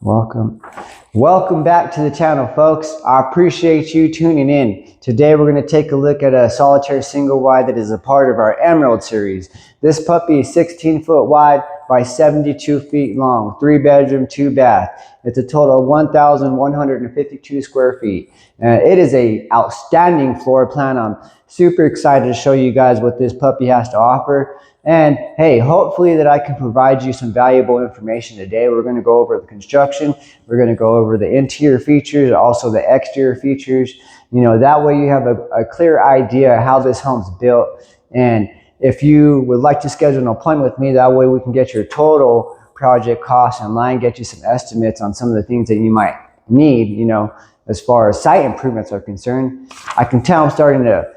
Welcome back to the channel, folks. I appreciate you tuning in. Today we're going to take a look at a solitaire single wide that is a part of our Emerald series. This puppy is 16 foot wide by 72 feet long, 3 bedroom, 2 bath. It's a total of 1,152 square feet. It is a outstanding floor plan. I'm super excited to show you guys what this puppy has to offer. And hey, hopefully that I can provide you some valuable information today. We're going to go over the construction. We're going to go over the interior features, also the exterior features. You know, that way you have a clear idea how this home's built. And if you would like to schedule an appointment with me, that way we can get your total project cost in line, get you some estimates on some of the things that you might need, you know, as far as site improvements are concerned. I can tell I'm starting to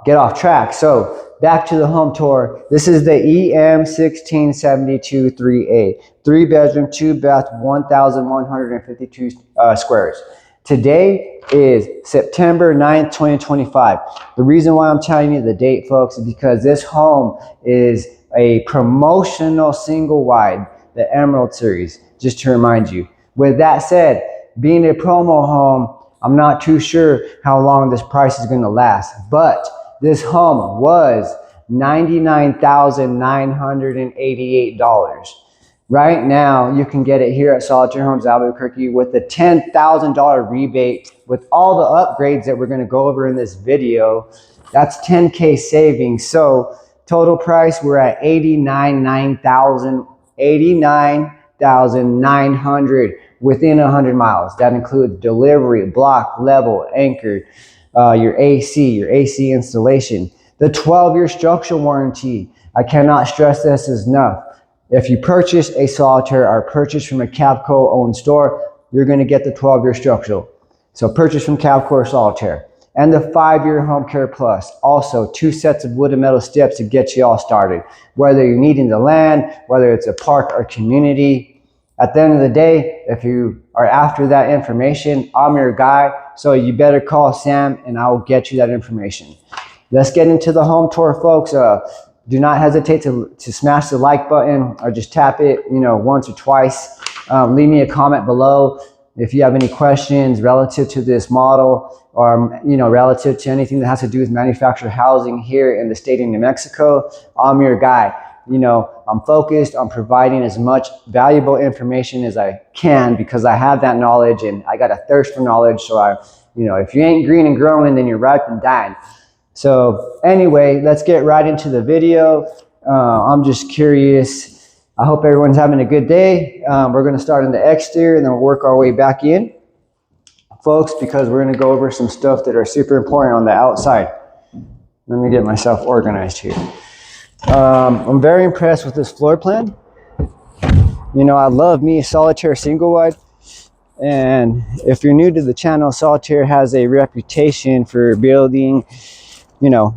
get off track. So back to the home tour. This is the EM16722A, 3 bedroom, 2 bath, 1,152 squares. Today is September 9th, 2025. The reason why I'm telling you the date, folks, is because this home is a promotional single wide, the Emerald series, just to remind you. With that said, being a promo home, I'm not too sure how long this price is going to last, but this home was $99,988. Right now, you can get it here at Solitaire Homes Albuquerque with a $10,000 rebate with all the upgrades that we're going to go over in this video. That's $10K savings. So total price, we're at $89,900 within 100 miles. That includes delivery, block, level, anchor, your AC installation, the 12-year structural warranty. I cannot stress this enough. If you purchase a Solitaire or purchase from a Cavco owned store, you're going to get the 12-year structural. So purchase from Cavco or Solitaire. And the 5-year Home Care Plus. Also 2 sets of wood and metal steps to get you all started. Whether you're needing the land, whether it's a park or community. At the end of the day, if you are after that information, I'm your guy. So you better call Sam and I will get you that information. Let's get into the home tour, folks. Do not hesitate to smash the like button or just tap it, you know, once or twice. Leave me a comment below if you have any questions relative to this model or, you know, relative to anything that has to do with manufactured housing here in the state of New Mexico. I'm your guy. You know, I'm focused on providing as much valuable information as I can because I have that knowledge and I got a thirst for knowledge. So you know, if you ain't green and growing, then you're ripe and dying. So anyway, let's get right into the video. I'm just curious. I hope everyone's having a good day. We're going to start in the exterior and then we'll work our way back in, folks, because we're going to go over some stuff that are super important on the outside. Let me get myself organized here. I'm very impressed with this floor plan. You know, I love me a Solitaire single wide. And if you're new to the channel, Solitaire has a reputation for building, you know,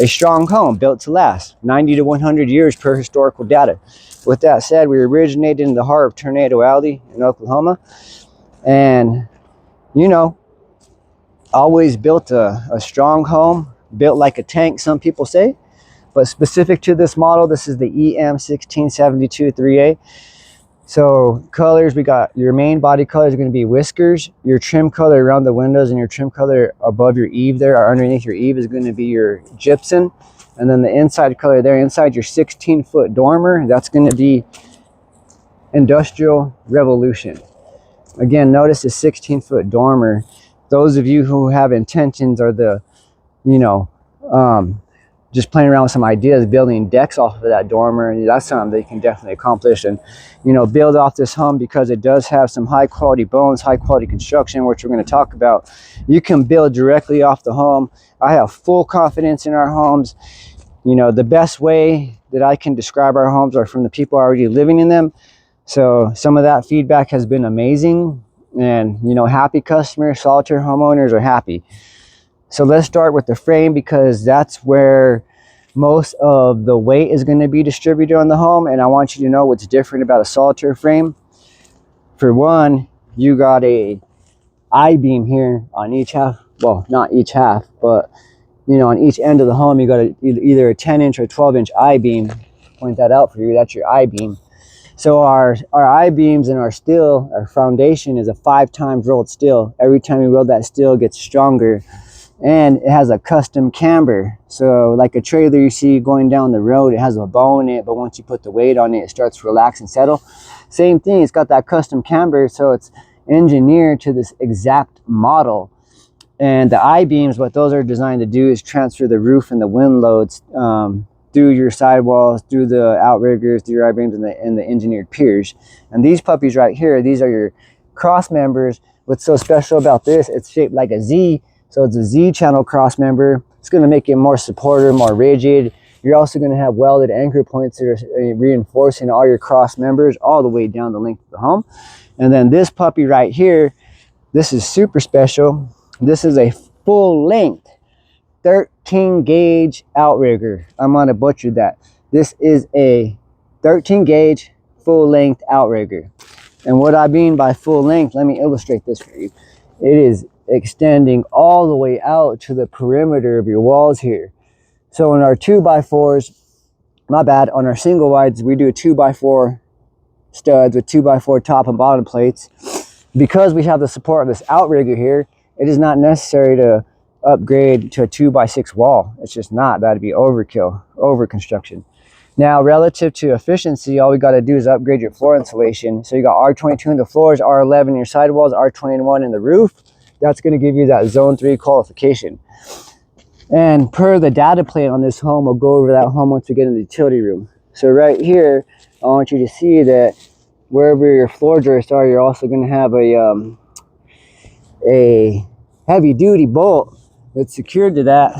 a strong home built to last 90 to 100 years per historical data. With that said, we originated in the heart of Tornado Alley in Oklahoma. And, you know, always built a strong home, built like a tank, some people say. But specific to this model, this is the EM16722A. So colors, we got your main body color is going to be whiskers. Your trim color around the windows and your trim color above your eave there or underneath your eave is going to be your gypsum. And then the inside color there, inside your 16-foot dormer, that's going to be Industrial Revolution. Again, notice the 16-foot dormer. Those of you who have intentions or the, you know, just playing around with some ideas, building decks off of that dormer, that's something that you can definitely accomplish and, you know, build off this home because it does have some high quality bones, high quality construction, which we're going to talk about. You can build directly off the home. I have full confidence in our homes. You know, the best way that I can describe our homes are from the people already living in them. So some of that feedback has been amazing and, you know, happy customers, Solitaire homeowners are happy. So let's start with the frame because that's where most of the weight is going to be distributed on the home. And I want you to know what's different about a Solitaire frame. For one, you got a I-beam here on each half. Well, not each half, but, you know, on each end of the home, you got either a 10-inch or 12-inch I-beam. Point that out for you. That's your I-beam. So our I-beams and our steel, our foundation is a 5 times rolled steel. Every time you roll that steel, it gets stronger. And it has a custom camber. So like a trailer you see going down the road, it has a bow in it, but once you put the weight on it, it starts to relax and settle. Same thing, it's got that custom camber, so it's engineered to this exact model. And the I-beams, what those are designed to do is transfer the roof and the wind loads through your sidewalls, through the outriggers, through your I-beams and the engineered piers. And these puppies right here, these are your cross members. What's so special about this, it's shaped like a Z. So it's a Z channel cross member. It's going to make it more supportive, more rigid. You're also going to have welded anchor points that are reinforcing all your cross members all the way down the length of the home. And then this puppy right here, this is super special. This is a full length 13 gauge outrigger. I'm going to butcher that. This is a 13 gauge full length outrigger. And what I mean by full length, let me illustrate this for you. It is extending all the way out to the perimeter of your walls here. So in our 2x4s, my bad, on our single wides, we do 2x4 studs with 2x4 top and bottom plates. Because we have the support of this outrigger here, it is not necessary to upgrade to a 2x6 wall. It's just not. That'd be overkill, over construction. Now, relative to efficiency, all we got to do is upgrade your floor insulation. So you got R22 in the floors, R11 in your sidewalls, R21 in the roof. That's going to give you that zone 3 qualification. And per the data plan on this home, we'll go over that home once we get in the utility room. So right here, I want you to see that wherever your floor joists are, you're also going to have a heavy duty bolt that's secured to that.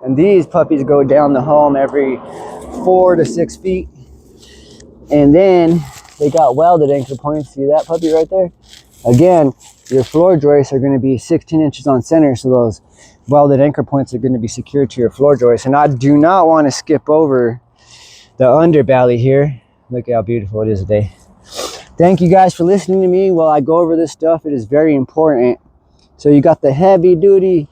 And these puppies go down the home every 4 to 6 feet. And then they got welded anchor points. See that puppy right there? Again, your floor joists are going to be 16 inches on center, so those welded anchor points are going to be secured to your floor joists. And I do not want to skip over the underbelly here. Look how beautiful it is today. Thank you guys for listening to me while I go over this stuff. It is very important. So you got the heavy duty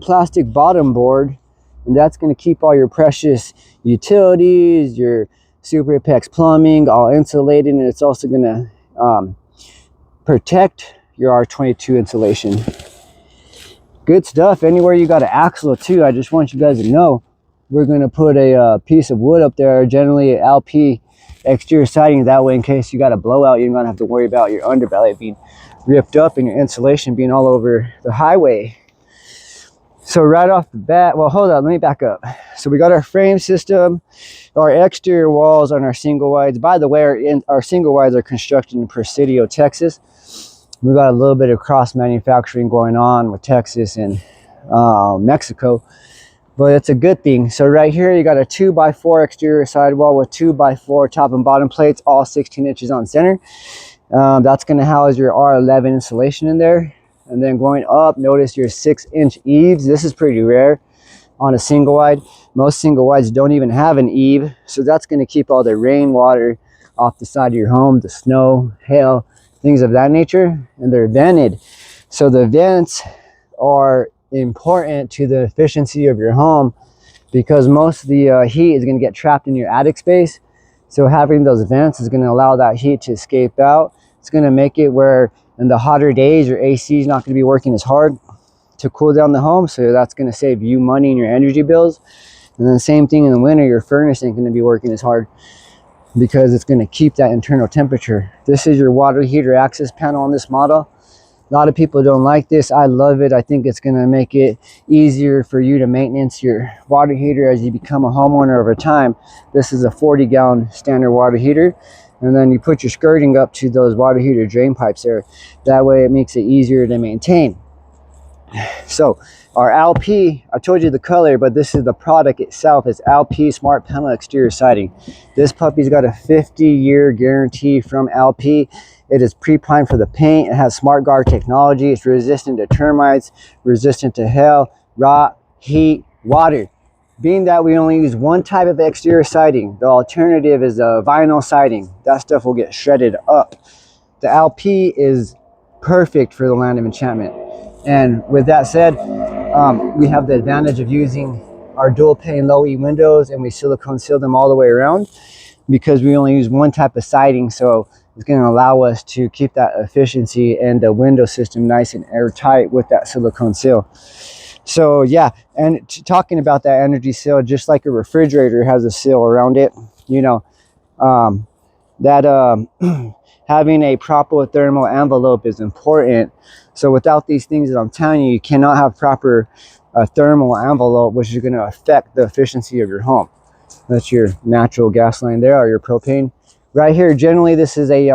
plastic bottom board, and that's going to keep all your precious utilities, your Super Apex plumbing all insulated, and it's also going to protect your R22 insulation. Good stuff. Anywhere you got an axle too, I just want you guys to know we're going to put a piece of wood up there, generally LP exterior siding. That way, in case you got a blowout, you're not going to have to worry about your underbelly being ripped up and your insulation being all over the highway. So right off the bat, well, hold on, let me back up. So we got our frame system, our exterior walls on our single wides. By the way, our single wides are constructed in Presidio, Texas. We got a little bit of cross manufacturing going on with Texas and Mexico, but it's a good thing. So right here, you got a 2x4 exterior sidewall with 2x4 top and bottom plates, all 16 inches on center. That's going to house your R11 insulation in there. And then going up, notice your 6-inch eaves. This is pretty rare on a single wide. Most single wides don't even have an eave. So that's going to keep all the rainwater off the side of your home, the snow, hail, things of that nature. And they're vented. So the vents are important to the efficiency of your home because most of the heat is going to get trapped in your attic space. So having those vents is going to allow that heat to escape out. It's going to make it where in the hotter days, your AC is not going to be working as hard to cool down the home. So that's going to save you money in your energy bills. And then same thing in the winter, your furnace ain't going to be working as hard because it's going to keep that internal temperature. This is your water heater access panel on this model. A lot of people don't like this. I love it. I think it's going to make it easier for you to maintenance your water heater as you become a homeowner over time. This is a 40-gallon standard water heater. And then you put your skirting up to those water heater drain pipes there. That way it makes it easier to maintain. So our LP, I told you the color, but this is the product itself. It's LP Smart Panel Exterior Siding. This puppy's got a 50-year guarantee from LP. It is pre-primed for the paint. It has Smart Guard technology. It's resistant to termites, resistant to hail, rot, heat, water. Being that we only use one type of exterior siding, the alternative is a vinyl siding. That stuff will get shredded up. The LP is perfect for the land of enchantment. And with that said, we have the advantage of using our dual pane low E windows, and we silicone seal them all the way around. because we only use one type of siding, so it's going to allow us to keep that efficiency and the window system nice and airtight with that silicone seal. So yeah, and talking about that energy seal, just like a refrigerator has a seal around it, you know, having a proper thermal envelope is important. So without these things that I'm telling you, you cannot have proper thermal envelope, which is going to affect the efficiency of your home. That's your natural gas line there, or your propane. Right here, generally this is a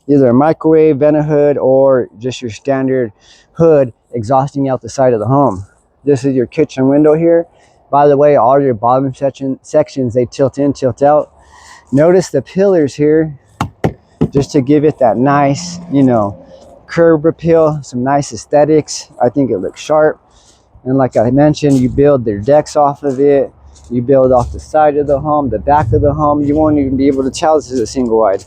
either a microwave vent hood or just your standard hood exhausting out the side of the home. This is your kitchen window here. By the way, all your bottom sections, they tilt in, tilt out. Notice the pillars here, just to give it that nice, you know, curb appeal, some nice aesthetics. I think it looks sharp. And like I mentioned, you build their decks off of it. You build off the side of the home, the back of the home. You won't even be able to tell this is a single wide.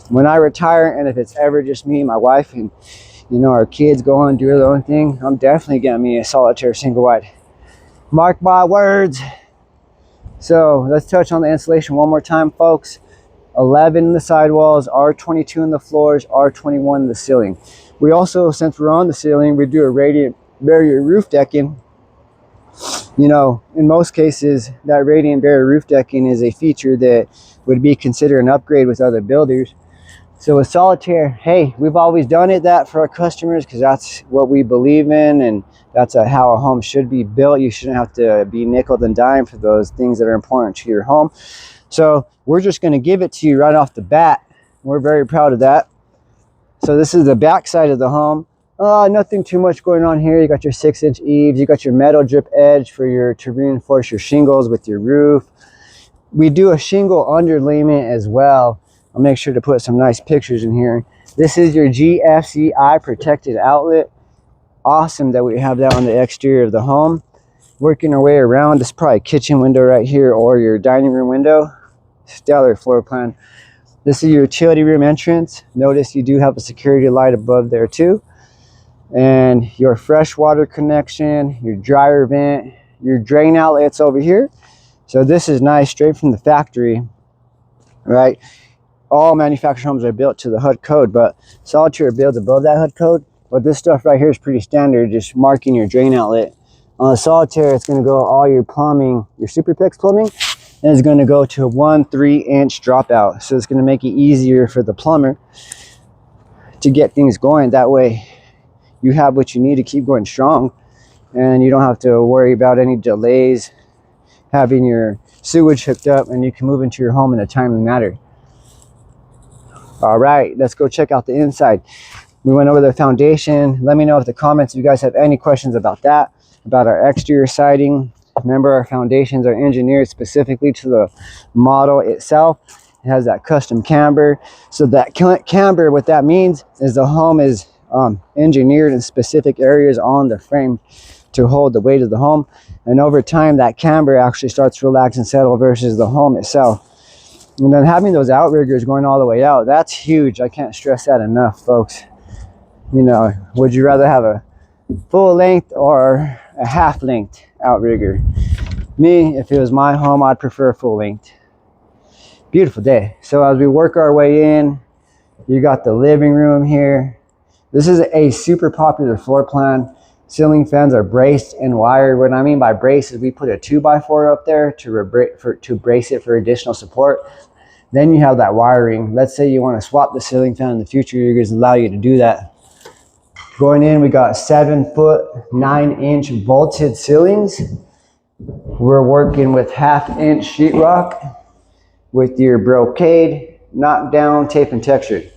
When I retire, and if it's ever just me and my wife and, you know, our kids go on and do their own thing, I'm definitely getting me a Solitaire single wide. Mark my words. So let's touch on the insulation one more time, folks. 11 in the sidewalls, R22 in the floors, R21 in the ceiling. We also, since we're on the ceiling, we do a radiant barrier roof decking. You know, in most cases, that radiant barrier roof decking is a feature that would be considered an upgrade with other builders. So with Solitaire, hey, we've always done that for our customers because that's what we believe in, and that's how a home should be built. You shouldn't have to be nickel and dime for those things that are important to your home. So we're just going to give it to you right off the bat. We're very proud of that. So this is the back side of the home. Nothing too much going on here. You got your 6-inch eaves. You got your metal drip edge to reinforce your shingles with your roof. We do a shingle underlayment as well. I'll make sure to put some nice pictures in here. This is your GFCI protected outlet. Awesome that we have that on the exterior of the home. Working our way around, this is probably a kitchen window right here or your dining room window. Stellar floor plan. This is your utility room entrance. Notice you do have a security light above there too. And your freshwater connection, your dryer vent, your drain outlets over here. So this is nice, straight from the factory, right? All manufactured homes are built to the HUD code, but Solitaire builds above that HUD code. But this stuff right here is pretty standard, just marking your drain outlet. On a Solitaire, it's going to go all your plumbing, your Superplex plumbing, and it's going to go to a 1 3-inch dropout. So it's going to make it easier for the plumber to get things going. That way you have what you need to keep going strong, and you don't have to worry about any delays having your sewage hooked up, and you can move into your home in a timely manner. All right, let's go check out the inside. We went over the foundation. Let me know in the comments if you guys have any questions about that, about our exterior siding. Remember, our foundations are engineered specifically to the model itself. It has that custom camber. So that camber, what that means is the home is engineered in specific areas on the frame to hold the weight of the home. And over time, that camber actually starts to relax and settle versus the home itself. And then having those outriggers going all the way out, that's huge. I can't stress that enough, folks. You know, would you rather have a full length or a half length outrigger? Me, if it was my home, I'd prefer full length. Beautiful day. So as we work our way in, you got the living room here. This is a super popular floor plan. Ceiling fans are braced and wired. What I mean by brace is we put a 2x4 up there to brace it for additional support. Then you have that wiring. Let's say you want to swap the ceiling fan in the future, you're going to allow you to do that. Going in, we got 7-foot, 9-inch vaulted ceilings. We're working with 1/2-inch sheetrock with your brocade, knockdown, tape, and textured.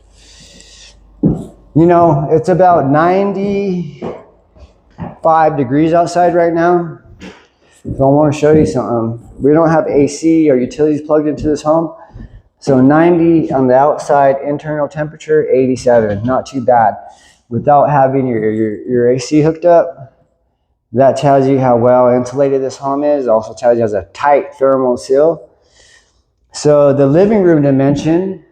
You know, it's about 95 degrees outside right now. So I want to show you something. We don't have AC or utilities plugged into this home. So 90 on the outside, internal temperature, 87, not too bad. Without having your AC hooked up, that tells you how well insulated this home is. It also tells you it has a tight thermal seal. So the living room dimension,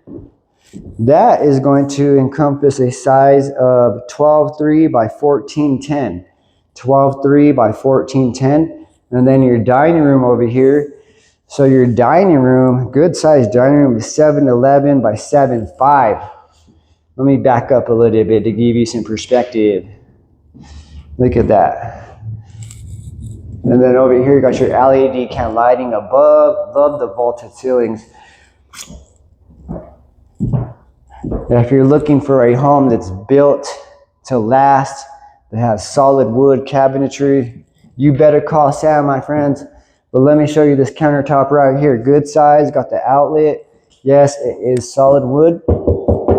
that is going to encompass a size of 12.3 by 14.10. 12.3 by 14.10. And then your dining room over here So your dining room, good sized dining room, is 7'11" by 7'5". Let me back up a little bit to give you some perspective. Look at that. And then over here, you got your LED can lighting above. Love the vaulted ceilings. If you're looking for a home that's built to last, that has solid wood cabinetry, you better call Sam, my friends. But let me show you this countertop right here. Good size, got the outlet. Yes, it is solid wood.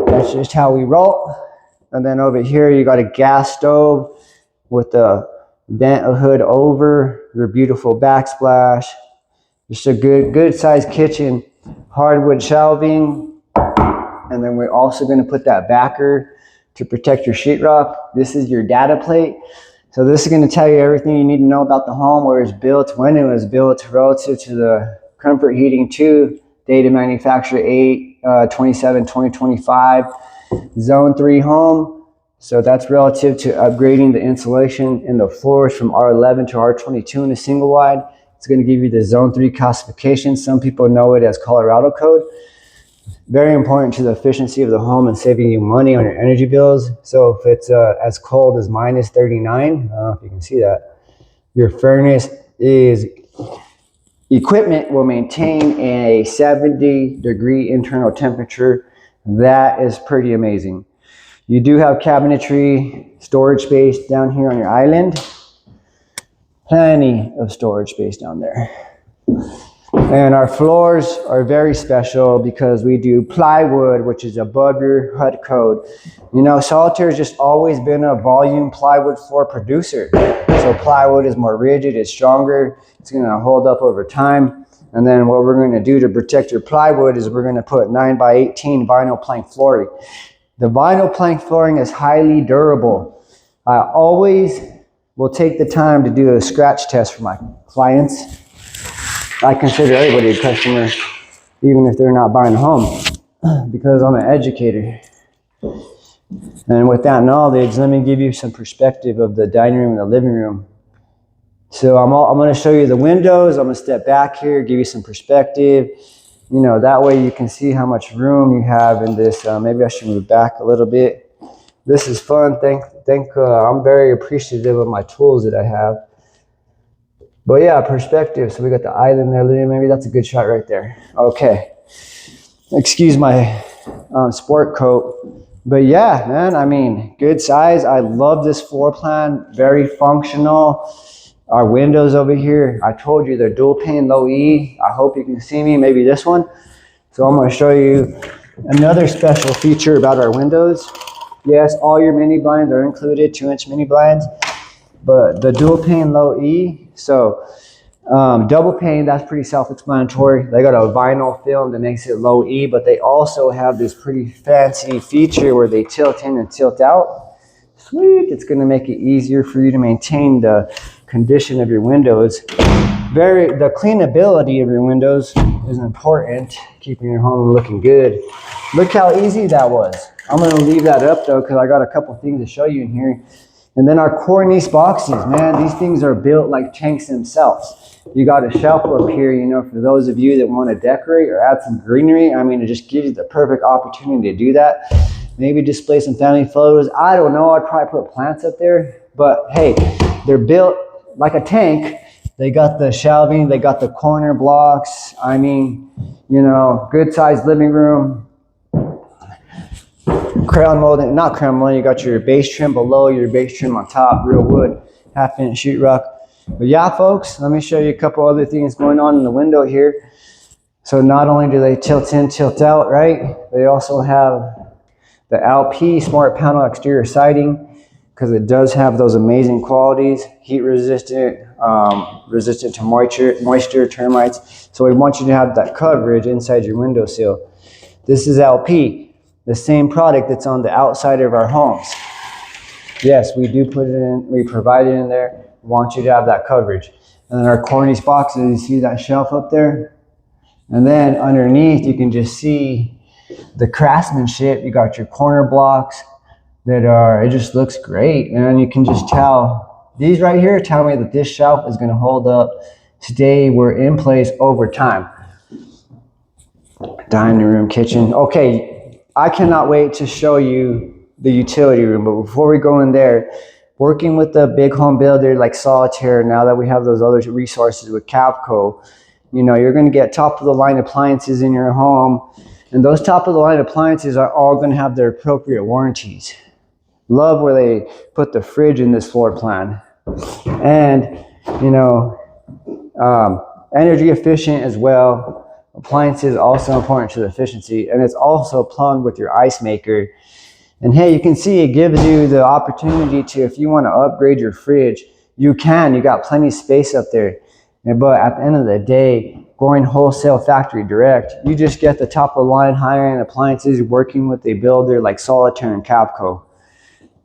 That's just how we roll. And then over here, you got a gas stove with the vent hood over, your beautiful backsplash. Just a good sized kitchen, hardwood shelving. And then we're also going to put that backer to protect your sheetrock. This is your data plate. So this is going to tell you everything you need to know about the home, where it's built, when it was built, relative to the comfort heating 2, date of manufacture 8/27/2025, zone 3 home. So that's relative to upgrading the insulation in the floors from R11 to R22 in a single wide. It's going to give you the zone 3 classification. Some people know it as Colorado code. Very important to the efficiency of the home and saving you money on your energy bills. So if it's as cold as -39, I don't know if you can see that, your furnace equipment will maintain a 70-degree internal temperature. That is pretty amazing. You do have cabinetry, storage space down here on your island. Plenty of storage space down there. And our floors are very special because we do plywood, which is above your HUD code. You know, Solitaire has just always been a volume plywood floor producer. So plywood is more rigid, it's stronger, it's gonna hold up over time. And then what we're gonna do to protect your plywood is we're gonna put 9x18 vinyl plank flooring. The vinyl plank flooring is highly durable. I always will take the time to do a scratch test for my clients. I consider everybody a customer, even if they're not buying a home, because I'm an educator. And with that knowledge, let me give you some perspective of the dining room and the living room. So I'm going to show you the windows. I'm going to step back here, give you some perspective. You know, that way you can see how much room you have in this. Maybe I should move back a little bit. This is fun. I'm very appreciative of my tools that I have. But yeah, perspective. So we got the island there. Maybe that's a good shot right there. Okay. Excuse my sport coat. But yeah, man, I mean, good size. I love this floor plan. Very functional. Our windows over here, I told you they're dual pane, low E. I hope you can see me. Maybe this one. So I'm going to show you another special feature about our windows. Yes, all your mini blinds are included, 2-inch mini blinds. But the dual pane, low E. So double pane, that's pretty self-explanatory. They got a vinyl film that makes it low E, but they also have this pretty fancy feature where they tilt in and tilt out. Sweet, it's going to make it easier for you to maintain the condition of your windows. The cleanability of your windows is important, keeping your home looking good. Look how easy that was. I'm going to leave that up though, because I got a couple things to show you in here. And then our cornice boxes, man, these things are built like tanks themselves. You got a shelf up here, you know, for those of you that want to decorate or add some greenery. I mean, it just gives you the perfect opportunity to do that. Maybe display some family photos. I don't know, I'd probably put plants up there. But hey, they're built like a tank. They got the shelving, they got the corner blocks. I mean, you know, good sized living room. Crown molding, not crown molding, you got your base trim below, your base trim on top, real wood, 1/2-inch sheetrock. But yeah, folks, let me show you a couple other things going on in the window here. So not only do they tilt in, tilt out, right? They also have the LP Smart Panel exterior siding, because it does have those amazing qualities, heat resistant, resistant to moisture, termites. So we want you to have that coverage inside your windowsill. This is LP, the same product that's on the outside of our homes. Yes, we do put it in, we provide it in there. We want you to have that coverage. And then our cornice boxes, you see that shelf up there? And then underneath, you can just see the craftsmanship. You got your corner blocks that are, it just looks great. And you can just tell, these right here tell me that this shelf is gonna hold up today were in place over time. Dining room, kitchen. Okay, I cannot wait to show you the utility room, but before we go in there, working with a big home builder like Solitaire, now that we have those other resources with Cavco, you know, you're going to get top of the line appliances in your home, and those top of the line appliances are all going to have their appropriate warranties. Love where they put the fridge in this floor plan. And, you know, energy efficient as well. Appliances also important to the efficiency, and it's also plumbed with your ice maker. And hey, you can see it gives you the opportunity to, if you want to upgrade your fridge, you can. You got plenty of space up there. But at the end of the day, going wholesale factory direct, you just get the top of the line higher-end appliances working with a builder like Solitaire and Cavco.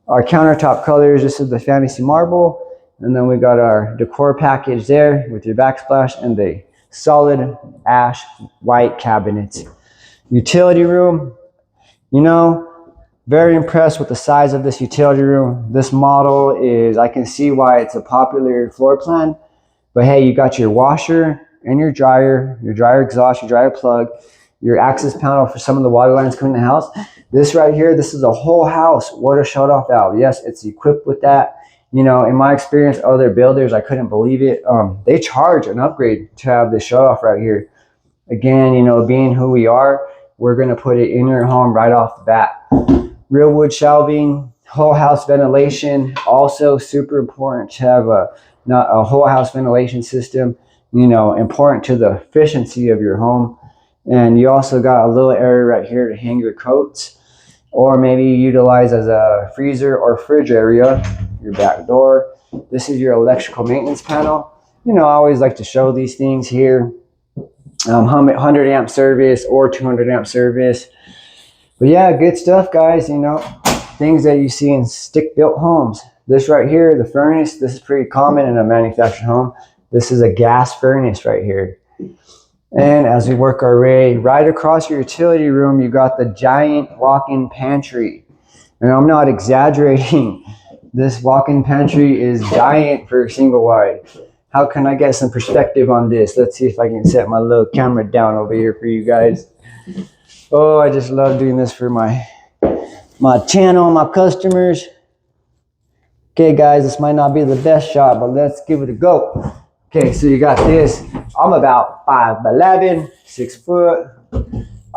Our countertop colors, this is the fantasy marble. And then we got our decor package there with your backsplash and the solid ash white cabinets. Utility room, you know, very impressed with the size of this utility room. This model is, I can see why it's a popular floor plan. But hey, you got your washer and your dryer exhaust, your dryer plug, your access panel for some of the water lines coming in the house. This right here, this is a whole house water shut-off valve. Yes, it's equipped with that. You know, in my experience, other builders, I couldn't believe it. They charge an upgrade to have this shut-off right here. Again, you know, being who we are, we're going to put it in your home right off the bat. Real wood shelving, whole house ventilation, also super important to have a whole house ventilation system, you know, important to the efficiency of your home. And you also got a little area right here to hang your coats, or maybe utilize as a freezer or fridge area, your back door. This is your electrical maintenance panel. You know, I always like to show these things here. 100 amp service or 200 amp service. But yeah, good stuff, guys. You know, things that you see in stick built homes. This right here, the furnace, this is pretty common in a manufactured home. This is a gas furnace right here. And as we work our way right across your utility room, you got the giant walk-in pantry. And I'm not exaggerating. This walk-in pantry is giant for a single wide. How can I get some perspective on this? Let's see if I can set my little camera down over here for you guys. Oh, I just love doing this for my channel, my customers. Okay, guys, this might not be the best shot, but let's give it a go. Okay, so you got this. I'm about 5'11", 6 foot.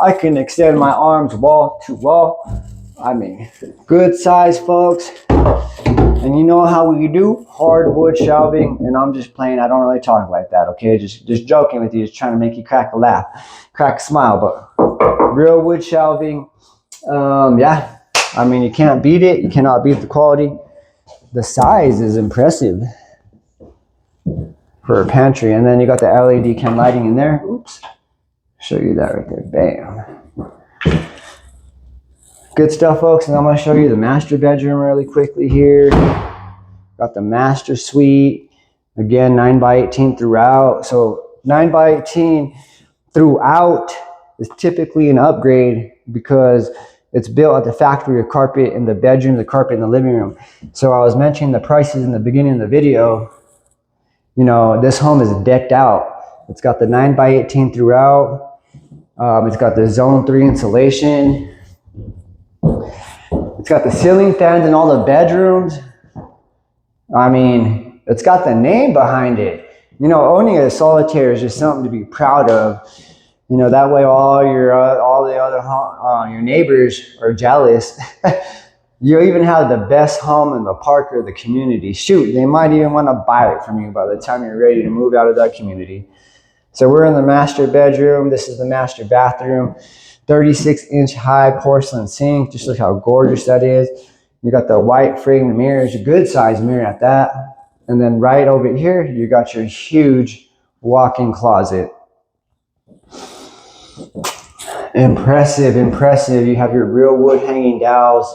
I can extend my arms wall to wall. I mean, good size, folks. And you know how we do hardwood shelving. And I'm just playing. I don't really talk like that. Okay, just joking with you, just trying to make you crack a laugh, crack a smile. But real wood shelving. Yeah. I mean, you can't beat it. You cannot beat the quality. The size is impressive for a pantry. And then you got the LED can lighting in there. Oops. Show you that right there. Bam. Good stuff, folks. And I'm going to show you the master bedroom really quickly here. Got the master suite. Again, 9x18 throughout. So 9x18 throughout is typically an upgrade because it's built at the factory of carpet in the bedroom, the carpet in the living room. So I was mentioning the prices in the beginning of the video. You know, this home is decked out. It's got the 9x18 throughout. It's got the zone 3 insulation. It's got the ceiling fans in all the bedrooms. I mean, it's got the name behind it. You know, owning a Solitaire is just something to be proud of. You know, that way all the other your neighbors are jealous. You even have the best home in the park or the community. Shoot, they might even want to buy it from you by the time you're ready to move out of that community. So we're in the master bedroom. This is the master bathroom. 36-inch high porcelain sink. Just look how gorgeous that is. You got the white framed mirrors, a good size mirror at that. And then right over here, you got your huge walk-in closet. Impressive, impressive. You have your real wood hanging dowels.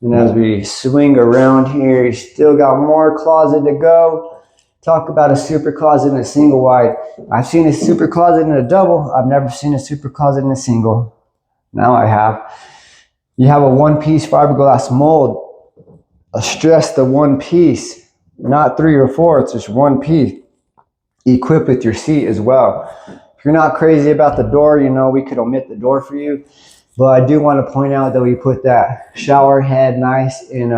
And as we swing around here, you still got more closet to go. Talk about a super closet in a single wide. I've seen a super closet in a double. I've never seen a super closet in a single. Now I have. You have a one-piece fiberglass mold. I stress the one piece, not 3 or 4. It's just one piece. equipped with your seat as well. If you're not crazy about the door, you know, we could omit the door for you. But I do want to point out that we put that shower head nice and,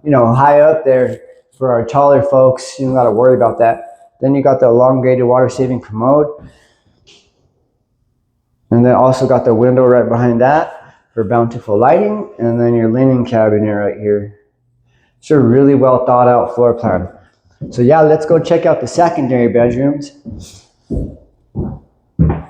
you know, high up there for our taller folks. You don't got to worry about that. Then you got the elongated water saving commode. And then also got the window right behind that for bountiful lighting. And then your linen cabinet right here. It's a really well thought out floor plan. So yeah, let's go check out the secondary bedrooms.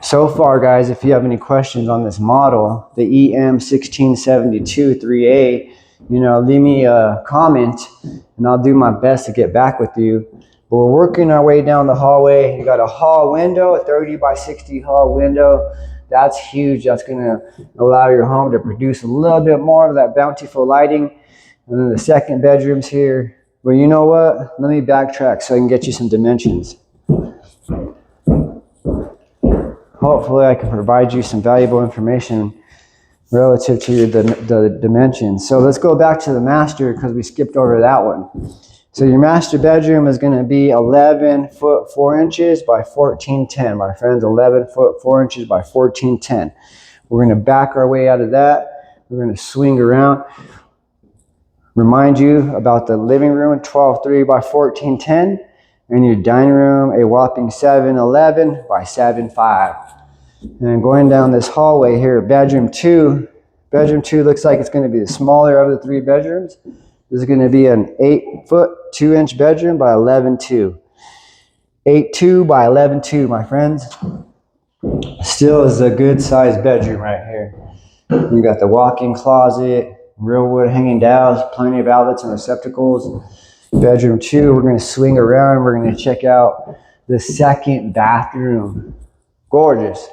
So far, guys, if you have any questions on this model, the EM16722A, you know, leave me a comment and I'll do my best to get back with you. But we're working our way down the hallway. You got a hall window, a 30 by 60 hall window. That's huge. That's going to allow your home to produce a little bit more of that bountiful lighting. And then the second bedroom's here. Well, you know what? Let me backtrack so I can get you some dimensions. Hopefully I can provide you some valuable information relative to the dimensions. So let's go back to the master because we skipped over that one. So your master bedroom is going to be 11 foot 4 inches by 1410. My friends, 11 foot 4 inches by 1410. We're going to back our way out of that. We're going to swing around. Remind you about the living room, 12.3 by 1410. And your dining room, a whopping 7.11 by 7.5. And going down this hallway here, bedroom 2. Bedroom 2 looks like it's going to be the smaller of the 3 bedrooms. This is going to be an 8 foot 2 inch bedroom by 11.2. 8.2 by 11.2, my friends. Still is a good sized bedroom right here. You got the walk-in closet, real wood hanging dowels, plenty of outlets and receptacles. Bedroom 2, we're going to swing around. We're going to check out the second bathroom. Gorgeous.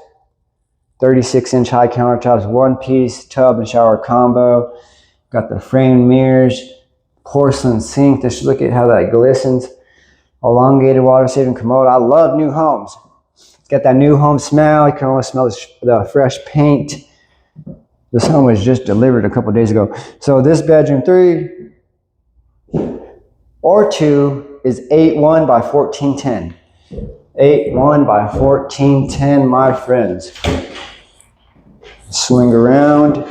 36-inch high countertops, one-piece tub and shower combo. Got the framed mirrors, porcelain sink. Just look at how that glistens. Elongated water-saving commode. I love new homes. It's got that new home smell. You can almost smell the fresh paint. This home was just delivered a couple days ago. So this bedroom 3 or 2 is 8.1 by 1410. 8.1 by 1410, my friends. Swing around.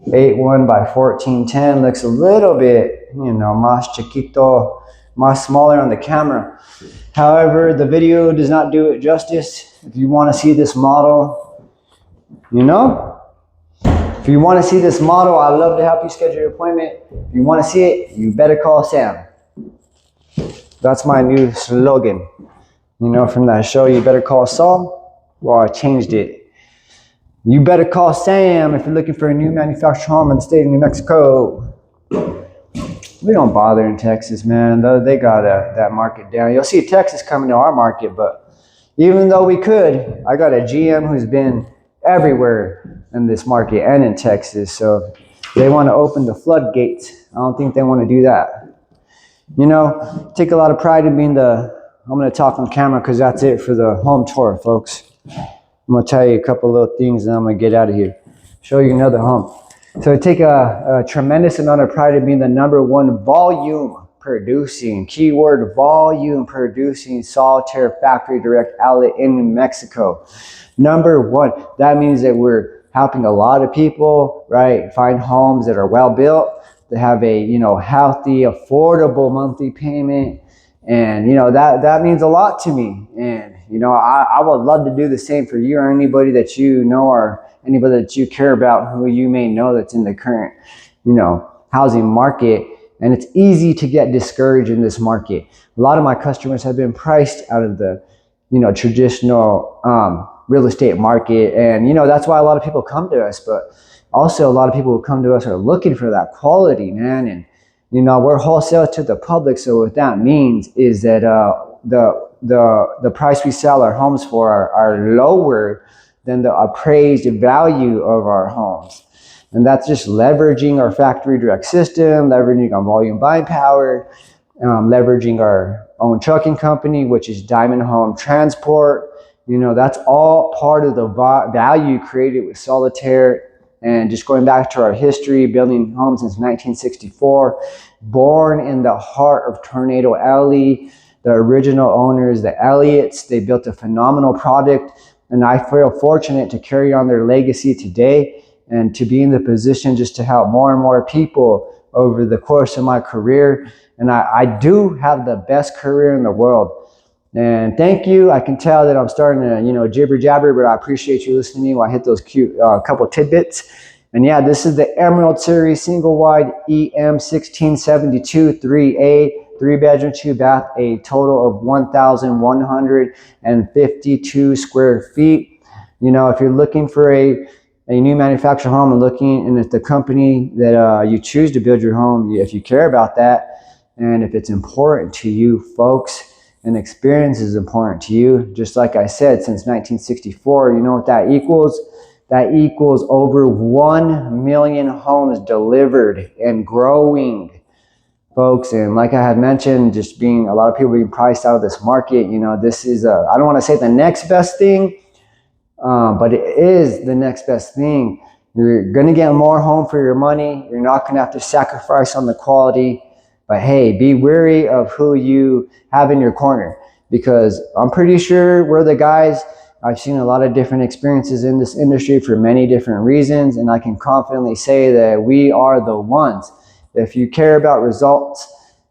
8.1 by 1410 looks a little bit, you know, más chiquito, más smaller on the camera. However, the video does not do it justice. If you want to see this model, you know, if you want to see this model, I'd love to help you schedule your appointment. If you want to see it, you better call Sam. That's my new slogan. You know, from that show, You Better Call Saul. Well, I changed it. You better call Sam if you're looking for a new manufactured home in the state of New Mexico. We don't bother in Texas, man. They got that market down. You'll see Texas coming to our market, but even though we could, I got a GM who's been everywhere in this market and in Texas. So they want to open the floodgates. I don't think they want to do that. You know, take a lot of pride in being I'm going to talk on camera because that's it for the home tour, folks. I'm going to tell you a couple little things and I'm going to get out of here. Show you another home. So I take a tremendous amount of pride in being the #1 volume producing, keyword volume producing Solitaire factory direct outlet in New Mexico. #1. That means that we're helping a lot of people, right, find homes that are well built, that have a, you know, healthy, affordable monthly payment. And, you know, that means a lot to me. And, you know, I would love to do the same for you or anybody that you know or anybody that you care about who you may know that's in the current, you know, housing market. And it's easy to get discouraged in this market. A lot of my customers have been priced out of the, you know, traditional real estate market. And, you know, that's why a lot of people come to us. But also a lot of people who come to us are looking for that quality, man. And, you know, we're wholesale to the public. So what that means is that the price we sell our homes for are lower than the appraised value of our homes. And that's just leveraging our factory direct system, leveraging our volume buying power, leveraging our own trucking company, which is Diamond Home Transport. You know, that's all part of the value created with Solitaire. And just going back to our history, building homes since 1964, born in the heart of Tornado Alley, the original owners, the Elliots. They built a phenomenal product, and I feel fortunate to carry on their legacy today and to be in the position just to help more and more people over the course of my career. And I do have the best career in the world. And thank you. I can tell that I'm starting to, jibber jabber, but I appreciate you listening to me while I hit those cute couple tidbits. And yeah, this is the Emerald Series single wide EM16722A, 3-bedroom, 2-bath, a total of 1,152 square feet. If you're looking for a new manufactured home and if the company that you choose to build your home, if you care about that, and if it's important to you folks, and experience is important to you, just like I said, since 1964, you know what that equals? That equals over 1 million homes delivered and growing, folks. And like I had mentioned, just being a lot of people being priced out of this market, this is I don't want to say the next best thing, but it is the next best thing. You're going to get more home for your money. You're not going to have to sacrifice on the quality. But hey, be wary of who you have in your corner, because I'm pretty sure we're the guys. I've seen a lot of different experiences in this industry for many different reasons, and I can confidently say that we are the ones. If you care about results,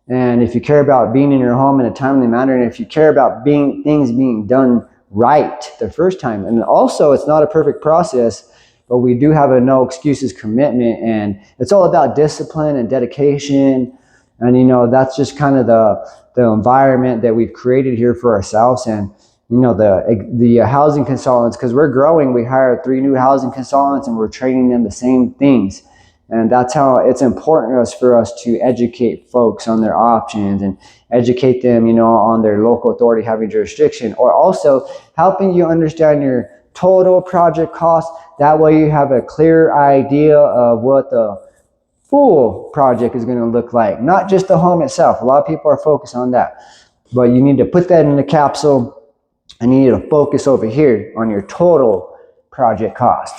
and if you care about being in your home in a timely manner, and if you care about things being done right the first time, and also it's not a perfect process, but we do have a no excuses commitment, and it's all about discipline and dedication. And that's just kind of the environment that we've created here for ourselves. And the housing consultants, because we're growing, we hired 3 new housing consultants, and we're training them the same things. And that's how it's important for us to educate folks on their options and educate them, on their local authority having jurisdiction, or also helping you understand your total project cost. That way you have a clear idea of what the full project is going to look like, not just the home itself. A lot of people are focused on that, but you need to put that in a capsule, and you need to focus over here on your total project cost.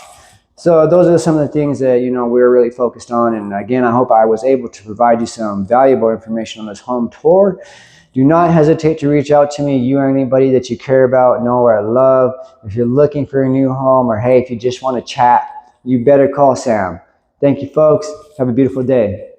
So those are some of the things that we're really focused on. And again, I hope I was able to provide you some valuable information on this home tour. Do not hesitate to reach out to me, you or anybody that you care about, know or love. If you're looking for a new home, or hey, if you just want to chat, you better call Sam. Thank you, folks. Have a beautiful day.